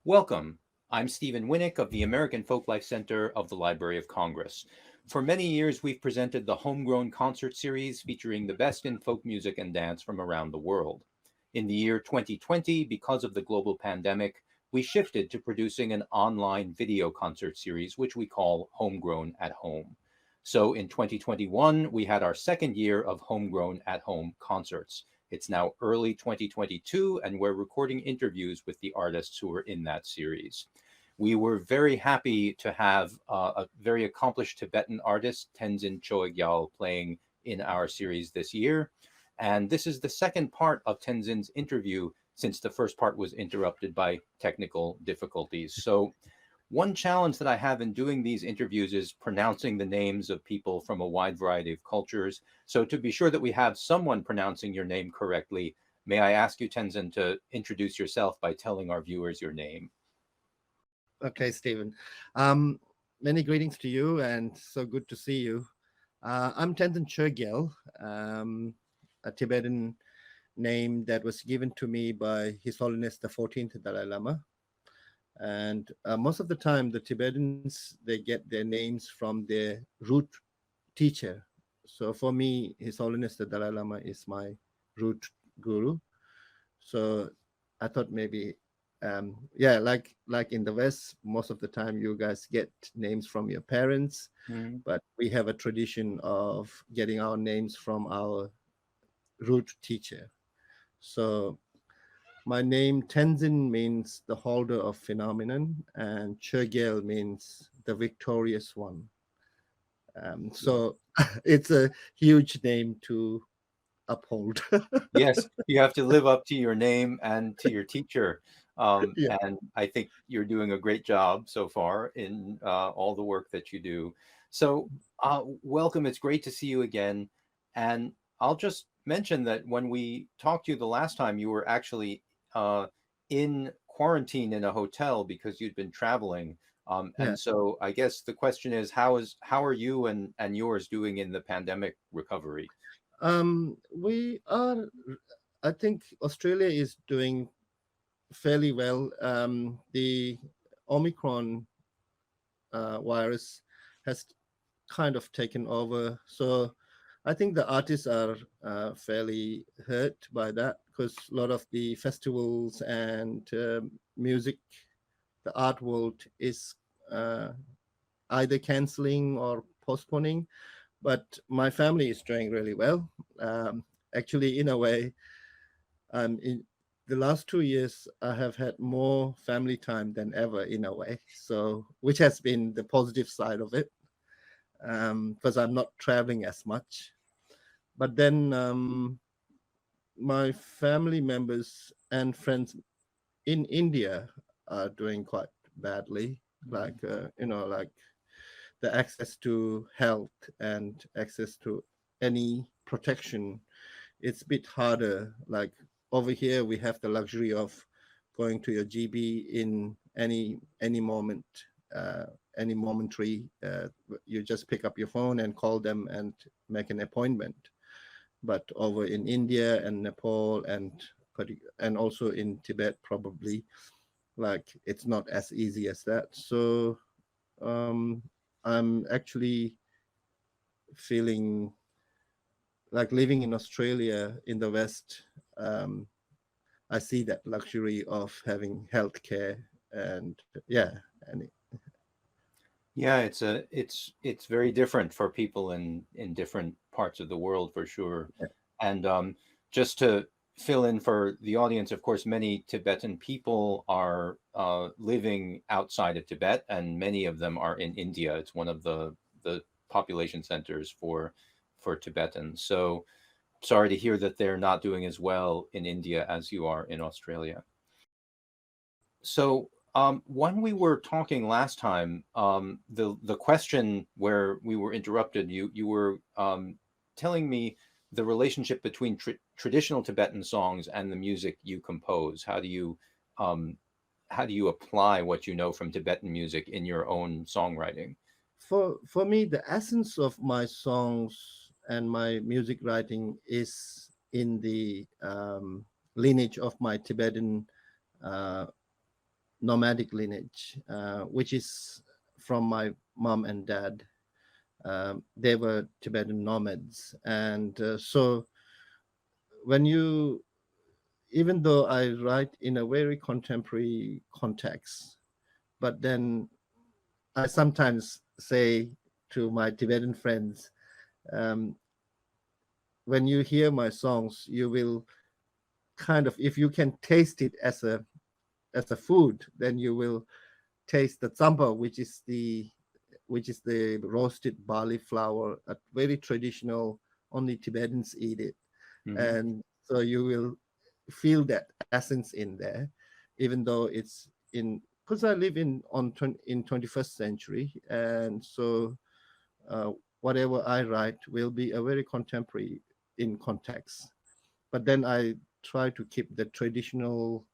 Welcome. I'm Stephen Winnick of the American Folklife Center of the Library of Congress. For many years, we've presented the Homegrown Concert Series featuring the best in folk music and dance from around the world. In the year 2020, because of the global pandemic, we shifted to producing an online video concert series, which we call Homegrown at Home. So in 2021, we had our second year of Homegrown at Home concerts. It's now early 2022, and we're recording interviews with the artists who are in that series. We were very happy to have a very accomplished Tibetan artist, Tenzin Choegyal, playing in our series this year. And this is the second part of Tenzin's interview since the first part was interrupted by technical difficulties. So one challenge that I have in doing these interviews is pronouncing the names of people from a wide variety of cultures. So to be sure that we have someone pronouncing your name correctly, may I ask you, Tenzin, to introduce yourself by telling our viewers your name? Okay, Stephen. Um, Many greetings to you, and so good to see you. I'm Tenzin Choegyal, a Tibetan name that was given to me by His Holiness the 14th Dalai Lama. And most of the time, the Tibetans, they get their names from their root teacher. So for me, His Holiness the Dalai Lama is my root guru. So I thought maybe, yeah, like in the West, most of the time you guys get names from your parents, Mm. but we have a tradition of getting our names from our root teacher. So my name Tenzin means the holder of phenomenon, and Chogyal means the victorious one. So it's a huge name to uphold. Yes, you have to live up to your name and to your teacher. Yeah. And I think you're doing a great job so far in all the work that you do. So, welcome. It's great to see you again. And I'll just mention that when we talked to you the last time, you were actually in quarantine in a hotel because you'd been traveling. Yeah. And so I guess the question is, how are you and yours doing in the pandemic recovery? We are, I think Australia is doing fairly well. The Omicron virus has kind of taken over. So I think the artists are fairly hurt by that because a lot of the festivals and music, the art world is uh, either canceling or postponing. But my family is doing really well. Actually, in a way, in the last 2 years, I have had more family time than ever, in a way. So, which has been the positive side of it, because I'm not traveling as much. But then my family members and friends in India are doing quite badly. Like like the access to health and access to any protection, it's a bit harder. Like over here, we have the luxury of going to your GB in any moment, uh, any momentary. You just pick up your phone and call them and make an appointment. But over in India and Nepal and also in Tibet, probably like it's not as easy as that. So um, I'm actually feeling like living in Australia in the West. Um, I see that luxury of having healthcare, and yeah, and Yeah, it's very different for people in different parts of the world for sure. And just to fill in for the audience, of course, many Tibetan people are living outside of Tibet, and many of them are in India. It's one of the population centers for Tibetans. So sorry to hear that they're not doing as well in India as you are in Australia. So when we were talking last time, the question where we were interrupted, you were telling me the relationship between traditional Tibetan songs and the music you compose. Um, how do you apply what you know from Tibetan music in your own songwriting? for me, the essence of my songs and my music writing is in the lineage of my Tibetan uh, nomadic lineage, which is from my mom and dad. They were Tibetan nomads, and so when you, even though I write in a very contemporary context, but then I sometimes say to my Tibetan friends, um, when you hear my songs, you will kind of, if you can taste it as a food, then you will taste the tsamba, which is the roasted barley flour, a very traditional. Only Tibetans eat it, Hmm. and so you will feel that essence in there, even though it's in, because I live in 21st century, and so uh, whatever I write will be a very contemporary in context. But then I try to keep the traditional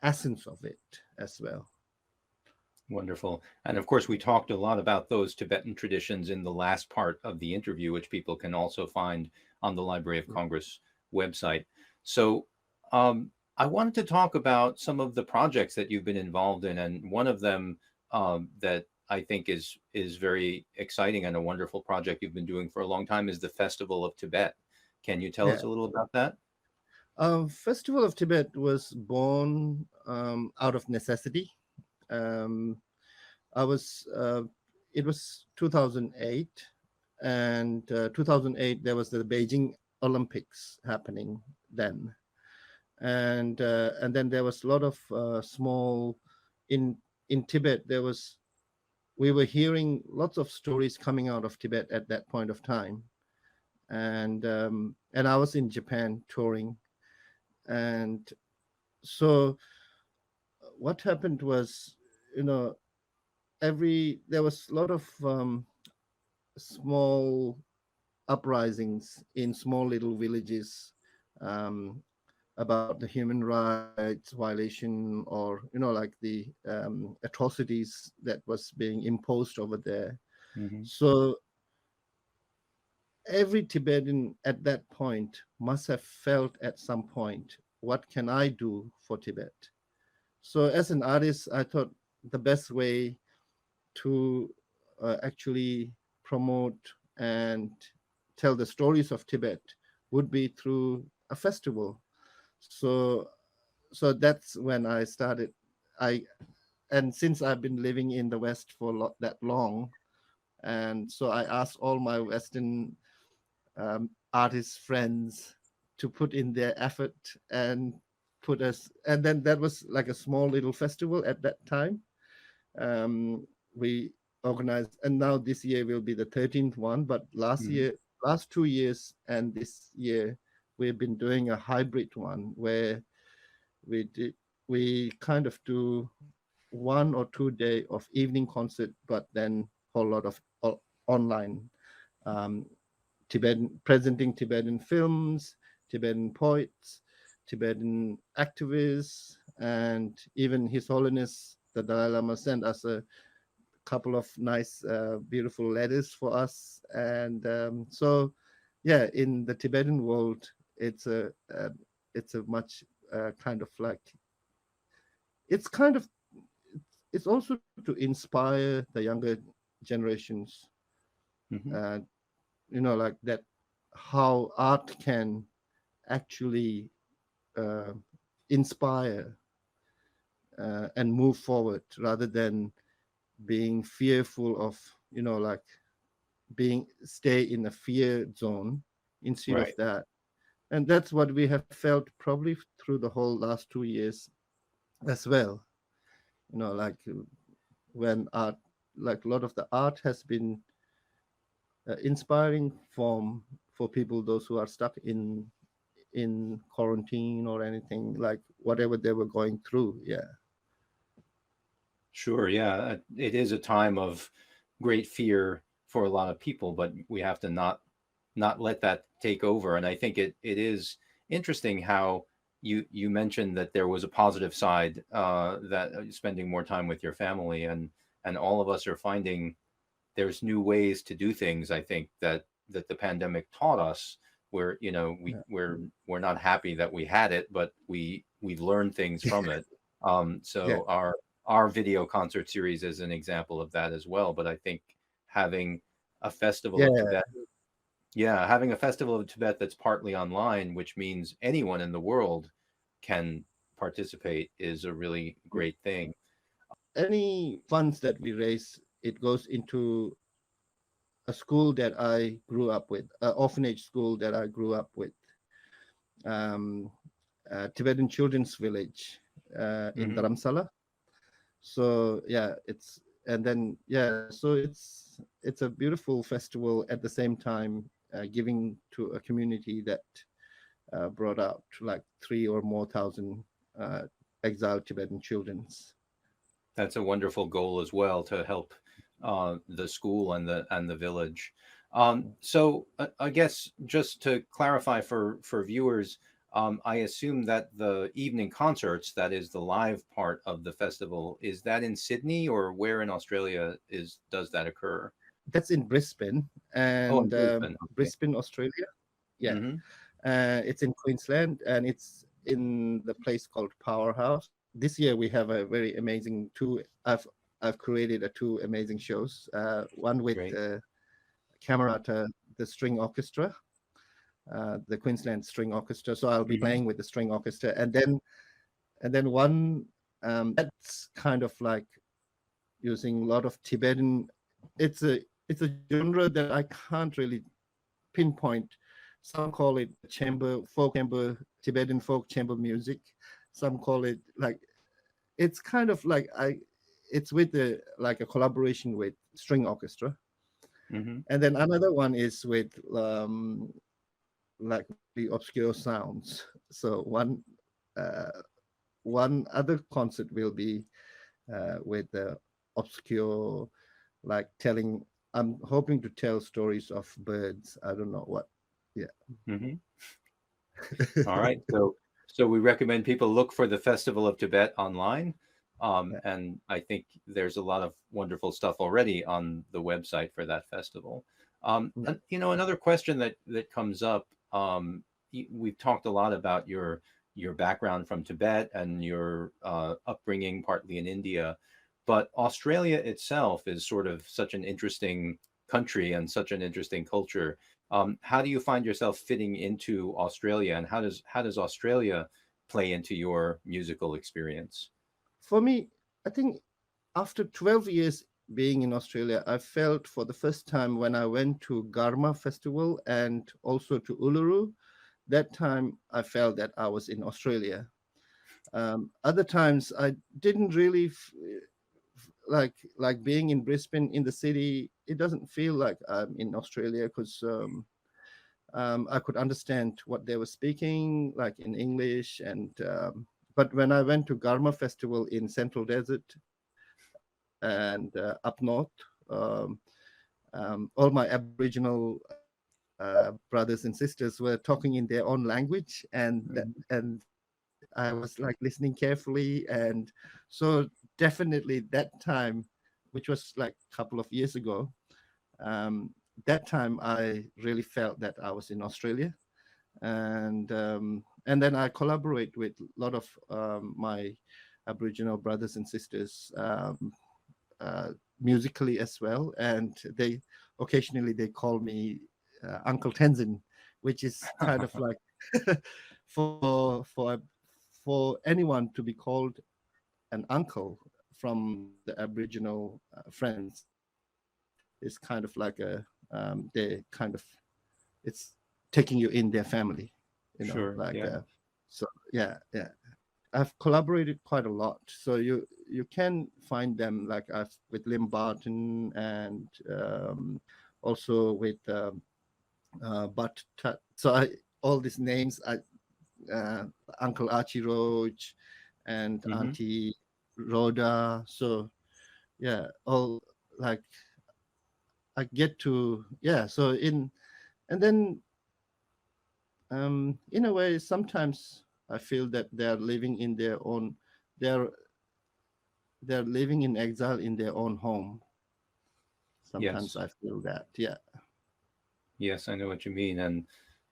essence of it as well. Wonderful. And of course, we talked a lot about those Tibetan traditions in the last part of the interview, which people can also find on the Library of Congress website. So, I wanted to talk about some of the projects that you've been involved in, and one of them that I think is very exciting and a wonderful project you've been doing for a long time is the Festival of Tibet. Can you tell us Yeah. a little about that? Festival of Tibet was born out of necessity. Um, I was it was 2008, and 2008 there was the Beijing Olympics happening then, and then there was a lot of small in Tibet. There was, we were hearing lots of stories coming out of Tibet at that point of time, and I was in Japan touring, and so what happened was, you know, there was a lot of small uprisings in small little villages, um, about the human rights violation, or like the atrocities that was being imposed over there. Hmm. So every Tibetan at that point must have felt at some point, what can I do for Tibet? So as an artist, I thought the best way to actually promote and tell the stories of Tibet would be through a festival. So that's when I started. I And since I've been living in the West for that long, and so I asked all my Western artist friends to put in their effort and put us, and then that was like a small little festival at that time. We organized, and now this year will be the 13th one, but Hmm. last 2 years and this year, we've been doing a hybrid one where we did we kind of do 1 or 2 day of evening concert, but then whole lot of online, um, Tibetan, presenting Tibetan films, Tibetan poets, Tibetan activists, and even His Holiness the Dalai Lama sent us a couple of nice, beautiful letters for us. And so, yeah, in the Tibetan world, it's a much kind of like, it's kind of, it's also to inspire the younger generations, Hmm. uh, like that, how art can actually uh, inspire and move forward, rather than being fearful of, like being stay in a fear zone instead of Right. that. And that's what we have felt probably through the whole last 2 years as well. Like when art, like a lot of the art has been inspiring for people, those who are stuck in quarantine or anything, like whatever they were going through. Yeah. Sure. Yeah. It is a time of great fear for a lot of people, but we have to not let that take over. And I think it is interesting how you mentioned that there was a positive side, that spending more time with your family, and all of us are finding there's new ways to do things. I think that the pandemic taught us, where Yeah. we're not happy that we had it, but we've learned things from it. Yeah, So our video concert series is an example of that as well. But I think having a festival of yeah. Tibet, yeah, having a festival of Tibet that's partly online, which means anyone in the world can participate, is a really great thing. Any funds that we raise, it goes into a school that I grew up with, an orphanage school that I grew up with, um, Tibetan Children's Village in Hmm. Dharamsala. So yeah, it's and then yeah, so it's a beautiful festival at the same time, giving to a community that brought out like three or more thousand uh, exiled Tibetan childrens. That's a wonderful goal as well, to help the school and the village. So I guess just to clarify for viewers, I assume that the evening concerts, that is the live part of the festival, is that in Sydney, or where in Australia is does that occur? That's in Brisbane, Oh, in and Brisbane. Okay. Brisbane, Australia. Yeah, Hmm. it's in Queensland, and it's in the place called Powerhouse. This year we have a very amazing two. I've created a two amazing shows. One with Great. Camerata, the string orchestra, the Queensland String Orchestra. So I'll be Hmm. playing with the string orchestra, and then one that's kind of like using a lot of Tibetan. It's a genre that I can't really pinpoint. Some call it chamber, folk chamber, Tibetan folk chamber music. Some call it like it's kind of like it's with the like a collaboration with string orchestra. Hmm. And then another one is with like really obscure sounds. So uh, one other concert will be with the obscure, like telling. I'm hoping to tell stories of birds. I don't know what. Yeah. Hmm. All right. So we recommend people look for the Festival of Tibet online. And I think there's a lot of wonderful stuff already on the website for that festival. Yeah. And, another question that comes up, we've talked a lot about your background from Tibet and your upbringing partly in India, but Australia itself is sort of such an interesting country and such an interesting culture. How do you find yourself fitting into Australia, and how does Australia play into your musical experience? For me, I think after 12 years being in Australia, I felt for the first time when I went to Garma Festival and also to Uluru, that time I felt that I was in Australia. Other times I didn't really like being in Brisbane in the city. It doesn't feel like I'm in Australia because I could understand what they were speaking, like in English. And but when I went to Garma Festival in Central Desert and up north, um, all my Aboriginal brothers and sisters were talking in their own language, Mhm. and I was like listening carefully, and so definitely that time, which was like a couple of years ago, um, that time I really felt that I was in Australia, and then I collaborate with a lot of my Aboriginal brothers and sisters uh, musically as well, and they occasionally they call me Uncle Tenzin, which is kind of like for for anyone to be called an uncle from the Aboriginal friends is kind of like they kind of it's taking you in their family, Sure. like Yeah. so yeah, yeah. I've collaborated quite a lot, so you can find them like I've with Lim Barton and also with but so I all these names I uh, Uncle Archie Roach and Hmm. Auntie Rhoda. So yeah, all like I get to yeah. So in and then in a way, sometimes I feel that they're living in their own. They're they're living in exile in their own home. Sometimes Yes. I feel that. Yeah. Yes, I know what you mean.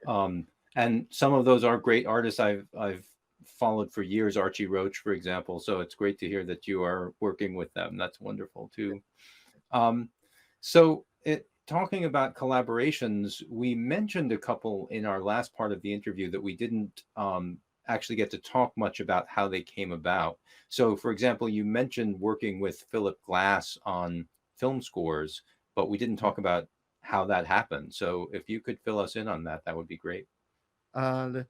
Um, and some of those are great artists. I've followed for years Archie Roach, for example. So it's great to hear that you are working with them. That's wonderful too. Um, Talking about collaborations, we mentioned a couple in our last part of the interview that we didn't actually get to talk much about how they came about. So, for example, you mentioned working with Philip Glass on film scores, but we didn't talk about how that happened. So, if you could fill us in on that, that would be great. Uh,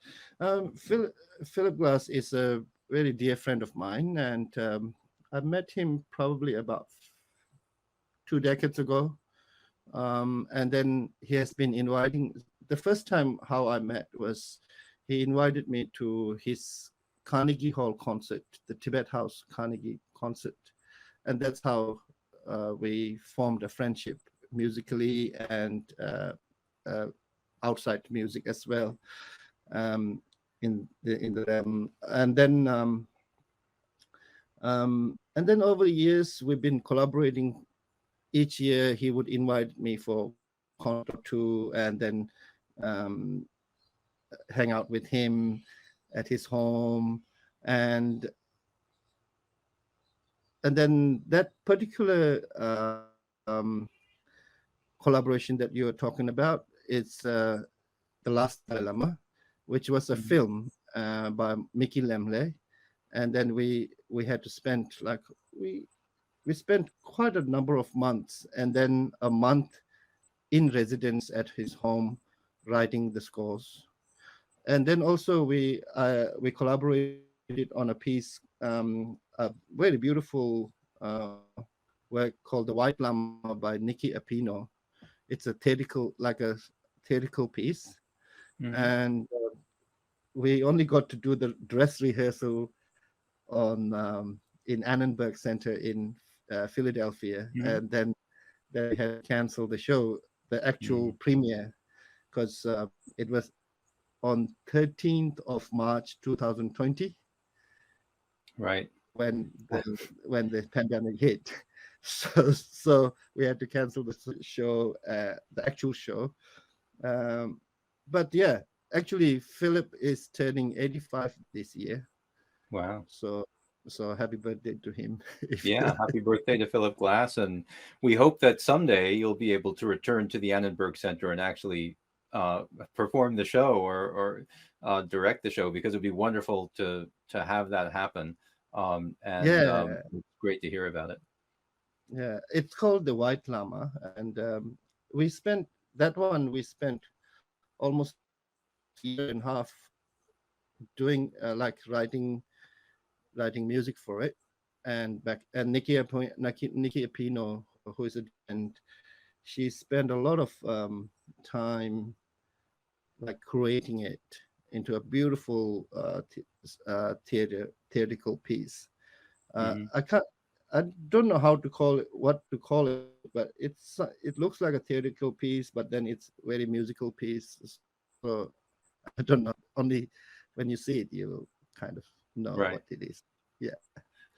Philip Glass is a very dear friend of mine, and I met him probably about 2 decades ago. And then he has been inviting. The first time how I met was he invited me to his Carnegie Hall concert, the Tibet House Carnegie concert, and that's how we formed a friendship musically and uh, outside music as well. Um, and then over the years we've been collaborating. Each year he would invite me for concert or two, and then um, hang out with him at his home, and then that particular collaboration that you were talking about is The Last Dalai Lama, which was a Mhm. film by Mickey Lemle. And then we had to spend we spent quite a number of months, and then a month in residence at his home writing the scores. And then also we collaborated on a piece, a very beautiful work called The White Llama by Nicky Apino. It's a theatrical piece, Mhm. and we only got to do the dress rehearsal on in Annenberg Center in Philadelphia, Mhm. and then we had to cancel the show, the actual Mhm. premiere, because it was on 13th of March 2020 Right. when the pandemic hit. So we had to cancel the show, the actual show. Um, but yeah, actually, Philip is turning 85 this year. Wow. So happy birthday to him. If you Yeah, happy birthday to Philip Glass. And we hope that someday you'll be able to return to the Annenberg Center and actually perform the show or direct the show, because it'd be wonderful to have that happen. yeah, It's great to hear about it. yeah, it's called the White Llama, and we spent that one. We spent almost year and a half doing like writing music for it, and Nikki Apino, who is a and she spent a lot of time like creating it into a beautiful theatrical piece. Hmm. I can't. I don't know how to call it, what to call it, but it looks like a theatrical piece, but then it's very musical piece. So I don't know. Only when you see it, you'll kind of know what Right. it is. Yeah,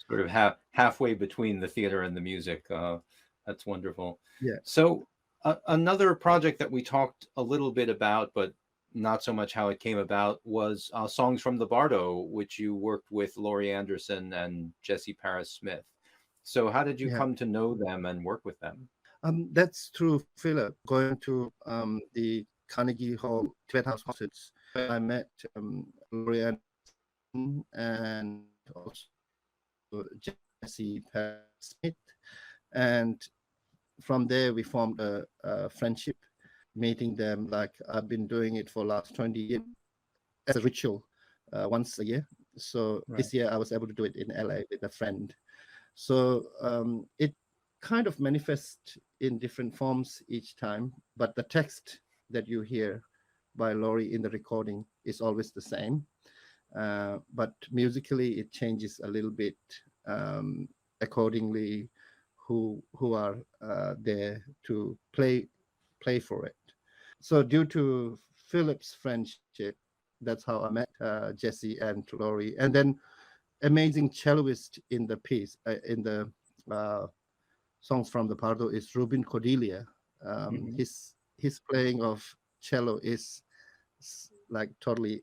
Sort of halfway between the theater and the music. That's wonderful. yeah, So another project that we talked a little bit about, but not so much how it came about, was Songs from the Bardo, which you worked with Laurie Anderson and Jesse Paris Smith. So how did you yeah. come to know them and work with them? That's true, Philip. Going to the Carnegie Hall Tibet House concerts, where I met Laurie Anderson and also Jesse Paris Smith, and from there we formed a friendship. Meeting them, like I've been doing it for last 20 years as a ritual, once a year. So Right. this year I was able to do it in LA with a friend. So it kind of manifests in different forms each time, but the text that you hear by Laurie in the recording is always the same. But musically, it changes a little bit accordingly. Who are there to play for it? So due to Philip's friendship, that's how I met Jesse and Laurie, and then amazing celloist in the piece, in the uh, songs from the Pardo, is Rubin Cordelia. His playing of cello is like totally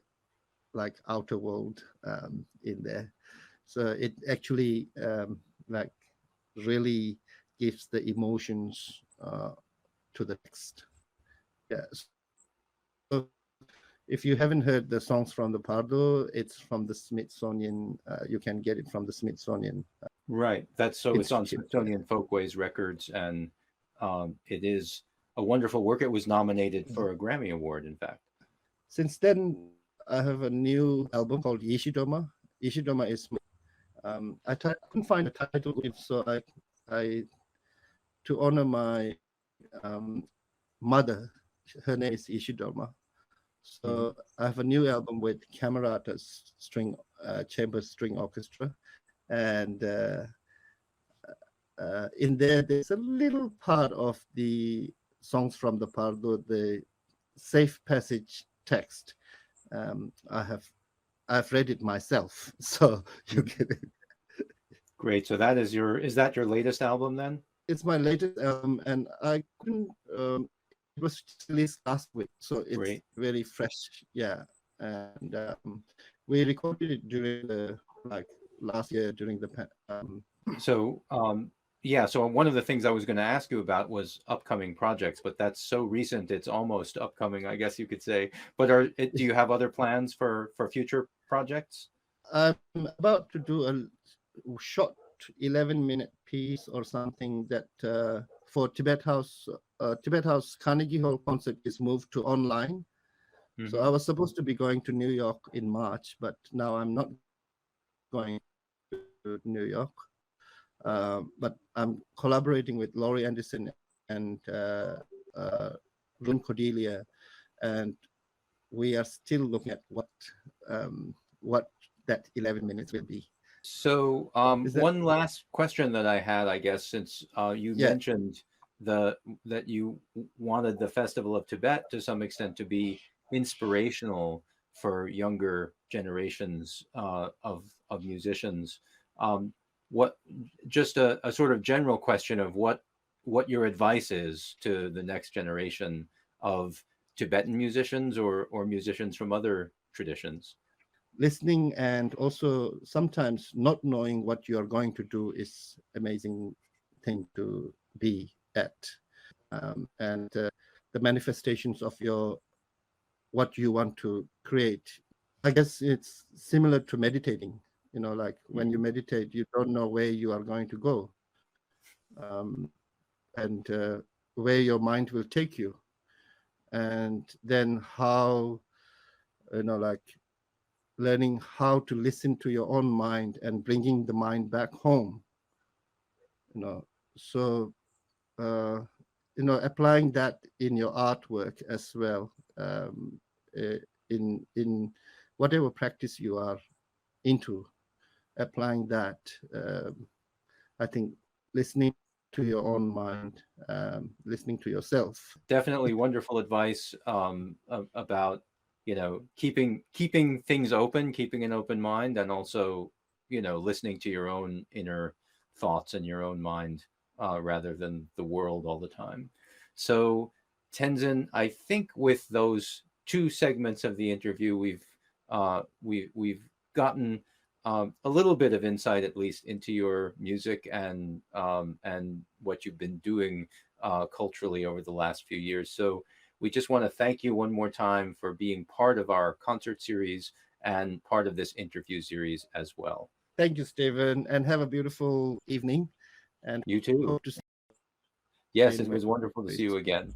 like outer world in there. So it actually like really gives the emotions to the text. Yeah. So if you haven't heard the songs from the Pardo, it's from the Smithsonian. You can get it from the Smithsonian Right. That's so it's on Institute. Yeah. Smithsonian Folkways Records, and it is a wonderful work. It was nominated for a Grammy Award, in fact. Since then, I have a new album called Yeshidoma. Yeshidoma is I couldn't find a title, so I to honor my mother, her name is Ishidoma. So I have a new album with Camerata's chamber string orchestra, and in there's a little part of the songs from the Pardo, the safe passage text. I've read it myself, so you get it. Great. So that is that your latest album then? It's my latest album, and I couldn't. It was released last week, so it's Great. very fresh. Yeah, and we recorded it during the last year during the. So yeah, so one of the things I was going to ask you about was upcoming projects, but that's so recent, it's almost upcoming, I guess you could say. But do you have other plans for future projects? I'm about to do a short 11-minute piece or something that for Tibet House Carnegie Hall concert is moved to online. So I was supposed to be going to New York in March, but now I'm not going to New York. But I'm collaborating with Laurie Anderson and Rune Cordelia, and we are still looking at what that 11 minutes will be. So one last question that I had, I guess, since you mentioned that you wanted the Festival of Tibet to some extent to be inspirational for younger generations of musicians. What just a sort of general question of what your advice is to the next generation of Tibetan musicians or musicians from other traditions? Listening, and also sometimes not knowing what you are going to do is amazing thing to be at, and the manifestations of what you want to create. I guess it's similar to meditating. Like when you meditate, you don't know where you are going to go, and where your mind will take you, and then how, like learning how to listen to your own mind and bringing the mind back home. So applying that in your artwork as well, in whatever practice you are into. Applying that, I think listening to your own mind, listening to yourself. Definitely wonderful advice about keeping things open, keeping an open mind, and also listening to your own inner thoughts and your own mind rather than the world all the time. So Tenzin, I think with those two segments of the interview, we've gotten a little bit of insight, at least, into your music and what you've been doing culturally over the last few years. So we just want to thank you one more time for being part of our concert series and part of this interview series as well. Thank you, Stephen, and have a beautiful evening. And you too. hope to see yes, it was wonderful to see you again.